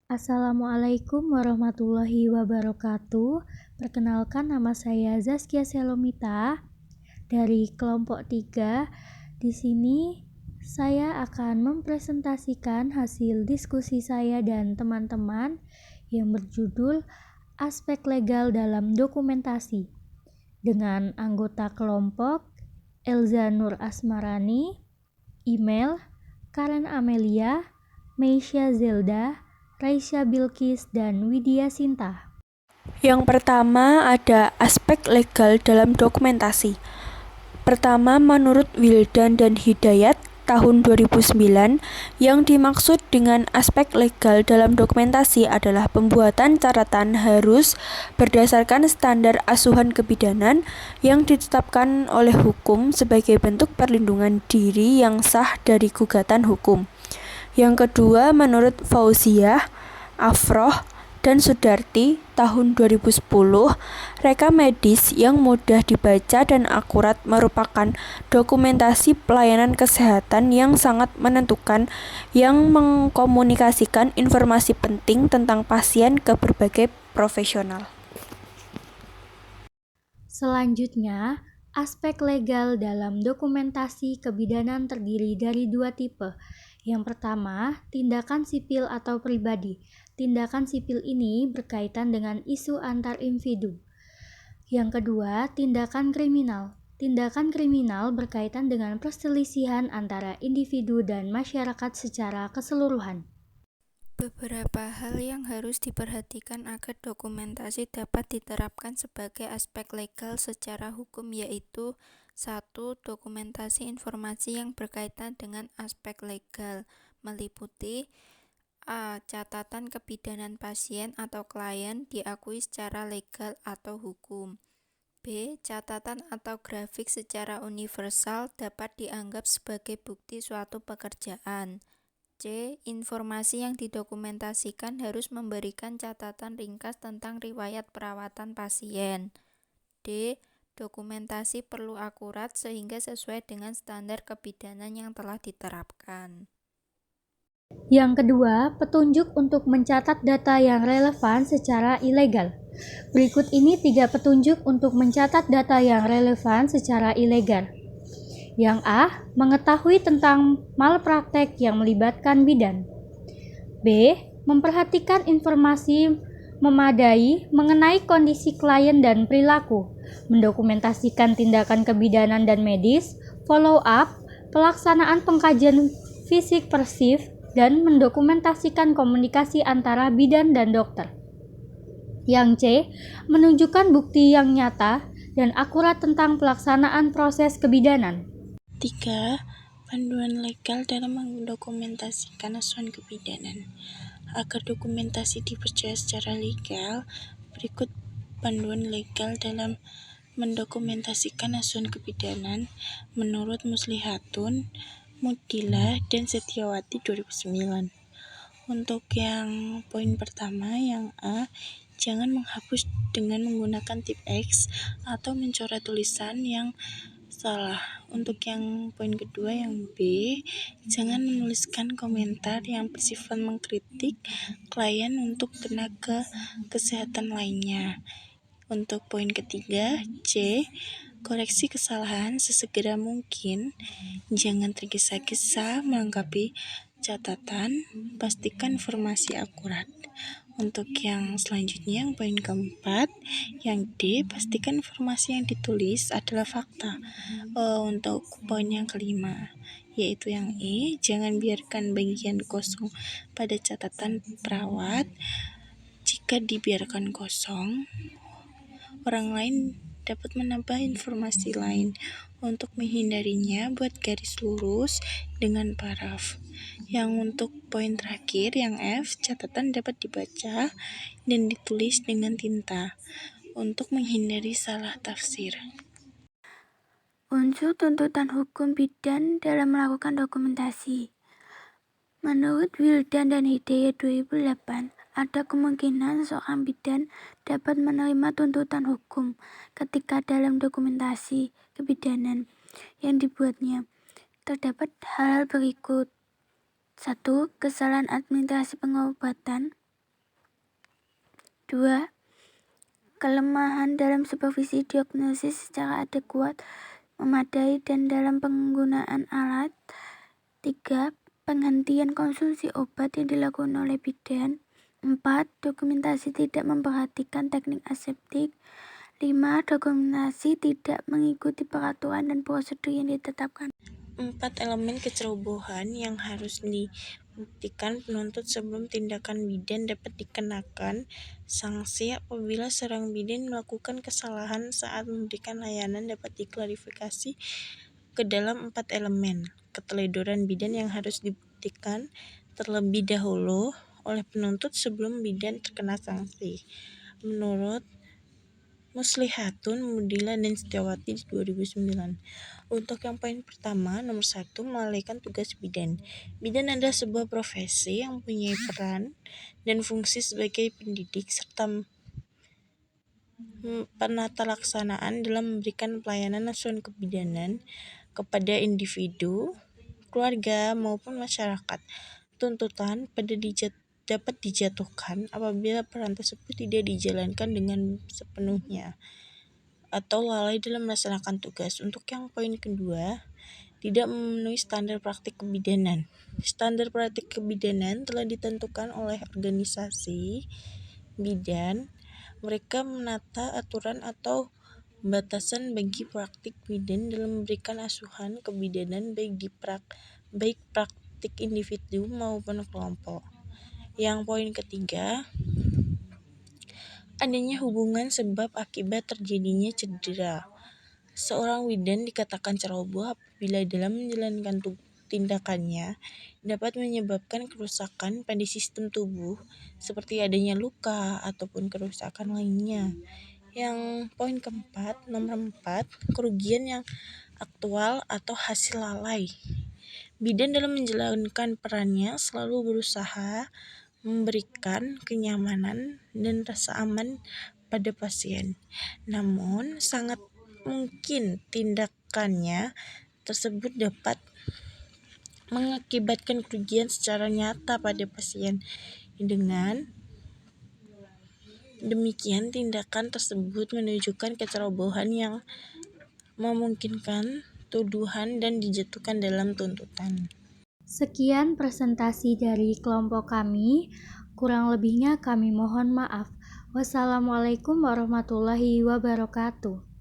Assalamualaikum warahmatullahi wabarakatuh. Perkenalkan, nama saya Zaskia Selomita dari kelompok 3. Di sini saya akan mempresentasikan hasil diskusi saya dan teman-teman yang berjudul Aspek Legal dalam Dokumentasi dengan anggota kelompok Elza Nur Asmarani, email Karen Amelia, Meisya Zelda, Raisya Bilkis, dan Widya Sinta. Yang pertama ada aspek legal dalam dokumentasi. Pertama, menurut Wildan dan Hidayat tahun 2009, yang dimaksud dengan aspek legal dalam dokumentasi adalah pembuatan catatan harus berdasarkan standar asuhan kebidanan yang ditetapkan oleh hukum sebagai bentuk perlindungan diri yang sah dari gugatan hukum. Yang kedua, menurut Fauziah, Afroh, dan Sudarti tahun 2010, rekam medis yang mudah dibaca dan akurat merupakan dokumentasi pelayanan kesehatan yang sangat menentukan yang mengkomunikasikan informasi penting tentang pasien ke berbagai profesional. Selanjutnya, aspek legal dalam dokumentasi kebidanan terdiri dari dua tipe. Yang pertama, tindakan sipil atau pribadi. Tindakan sipil ini berkaitan dengan isu antar individu. Yang kedua, tindakan kriminal. Tindakan kriminal berkaitan dengan perselisihan antara individu dan masyarakat secara keseluruhan. Beberapa hal yang harus diperhatikan agar dokumentasi dapat diterapkan sebagai aspek legal secara hukum, yaitu 1. Dokumentasi informasi yang berkaitan dengan aspek legal meliputi A. Catatan kebidanan pasien atau klien diakui secara legal atau hukum. B. Catatan atau grafik secara universal dapat dianggap sebagai bukti suatu pekerjaan. C. Informasi yang didokumentasikan harus memberikan catatan ringkas tentang riwayat perawatan pasien. D. Dokumentasi perlu akurat sehingga sesuai dengan standar kebidanan yang telah diterapkan. Yang kedua, petunjuk untuk mencatat data yang relevan secara ilegal. Berikut ini 3 petunjuk untuk mencatat data yang relevan secara ilegal. Yang A. Mengetahui tentang malpraktek yang melibatkan bidan. B. Memperhatikan informasi memadai mengenai kondisi klien dan perilaku. Mendokumentasikan tindakan kebidanan dan medis, follow up, pelaksanaan pengkajian fisik persif, dan mendokumentasikan komunikasi antara bidan dan dokter. Yang C. Menunjukkan bukti yang nyata dan akurat tentang pelaksanaan proses kebidanan. 3. Panduan legal dalam mendokumentasikan asuhan kebidanan. Agar dokumentasi dipercaya secara legal, berikut panduan legal dalam mendokumentasikan asuhan kebidanan menurut Muslihatun, Mudilah, dan Setiawati 2009. Untuk yang poin pertama, yang A, jangan menghapus dengan menggunakan tip X atau mencoret tulisan yang salah. Untuk yang poin kedua, yang B, jangan menuliskan komentar yang bersifat mengkritik klien untuk tenaga kesehatan lainnya. Untuk poin ketiga, C, koreksi kesalahan sesegera mungkin. Jangan tergesa-gesa melengkapi catatan, pastikan informasi akurat. Untuk yang selanjutnya, yang poin keempat, yang D, pastikan informasi yang ditulis adalah fakta. Untuk poin yang kelima, yaitu yang E, jangan biarkan bagian kosong pada catatan perawat. Jika dibiarkan kosong, orang lain dapat menambah informasi lain. Untuk menghindarinya, buat garis lurus dengan paraf. Yang untuk poin terakhir, yang F, catatan dapat dibaca dan ditulis dengan tinta untuk menghindari salah tafsir. Unsur tuntutan hukum bidan dalam melakukan dokumentasi. Menurut Wildan dan Hidayat 2008, ada kemungkinan seorang bidan dapat menerima tuntutan hukum ketika dalam dokumentasi kebidanan yang dibuatnya terdapat hal-hal berikut. 1. Kesalahan administrasi pengobatan. 2. Kelemahan dalam supervisi diagnosis secara adekuat, memadai, dan dalam penggunaan alat. 3. Penghentian konsumsi obat yang dilakukan oleh bidan. 4. Dokumentasi tidak memperhatikan teknik aseptik. 5. Dokumentasi tidak mengikuti peraturan dan prosedur yang ditetapkan. 4 elemen kecerobohan yang harus dibuktikan penuntut sebelum tindakan bidan dapat dikenakan sanksi apabila seorang bidan melakukan kesalahan saat memberikan layanan dapat diklarifikasi ke dalam 4 elemen keteledoran bidan yang harus dibuktikan terlebih dahulu oleh penuntut sebelum bidan terkena sanksi. Menurut Muslihatun Mudila dan Setiawati 2009. Untuk yang poin pertama, nomor 1, melalaikan tugas bidan. Bidan adalah sebuah profesi yang mempunyai peran dan fungsi sebagai pendidik serta penata laksanaan dalam memberikan pelayanan asuhan kebidanan kepada individu, keluarga, maupun masyarakat. Tuntutan dapat dijatuhkan apabila peran tersebut tidak dijalankan dengan sepenuhnya atau lalai dalam melaksanakan tugas. Untuk yang poin kedua, tidak memenuhi standar praktik kebidanan. Standar praktik kebidanan telah ditentukan oleh organisasi bidan. Mereka menata aturan atau batasan bagi praktik bidan dalam memberikan asuhan kebidanan baik praktik individu maupun kelompok. Yang poin ketiga, adanya hubungan sebab akibat terjadinya cedera. Seorang bidan dikatakan ceroboh apabila dalam menjalankan tindakannya dapat menyebabkan kerusakan pada sistem tubuh seperti adanya luka ataupun kerusakan lainnya. Yang poin keempat, nomor 4, kerugian yang aktual atau hasil lalai. Bidan dalam menjalankan perannya selalu berusaha memberikan kenyamanan dan rasa aman pada pasien. Namun, sangat mungkin tindakannya tersebut dapat mengakibatkan kerugian secara nyata pada pasien. Dengan demikian, tindakan tersebut menunjukkan kecerobohan yang memungkinkan tuduhan dan dijatuhkan dalam tuntutan. Sekian presentasi dari kelompok kami, kurang lebihnya kami mohon maaf. Wassalamualaikum warahmatullahi wabarakatuh.